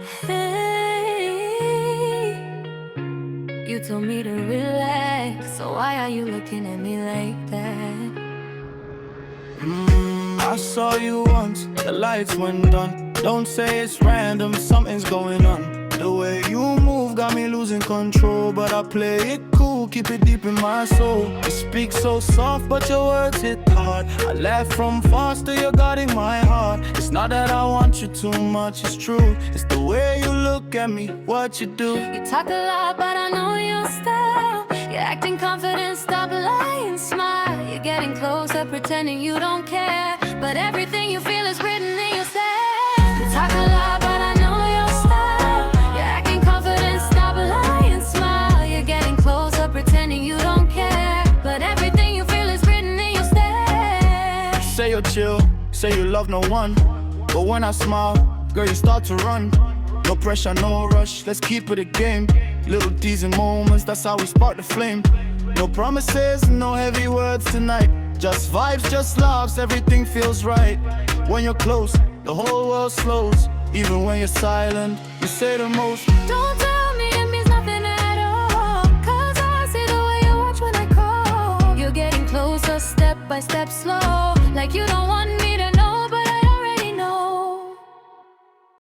Hey, you told me to relax, so why are you looking at me like that? I saw you once, the lights went on. Don't say it's random, something's going on. The way you move got me losing control, but I play it cool, keep it deep in my soul. You speak so soft, but your words hit hard. I laugh from far, still you're guarding my heart. It's not that I want you too much, it's true. It's the way you look at me, what you do. You talk a lot, but I know your style. You're acting confident, stop lying, smile. You're getting closer, pretending you don't care, but everything you feel is written in your stare. You talk a lot, but I know your style. You're acting confident, stop lying, smile. You're getting closer, pretending you don't care, but everything you feel is written in your stare. Say you're chill, say you love no one, but when I smile, girl, you start to run. No pressure, no rush, let's keep it a game. Little teasing moments, that's how we spark the flame. No promises, no heavy words tonight. Just vibes, just laughs, everything feels right. When you're close, the whole world slows. Even when you're silent, you say the most. Don't tell me it means nothing at all, 'cause I see the way you watch when I call. You're getting closer, step by step, slow.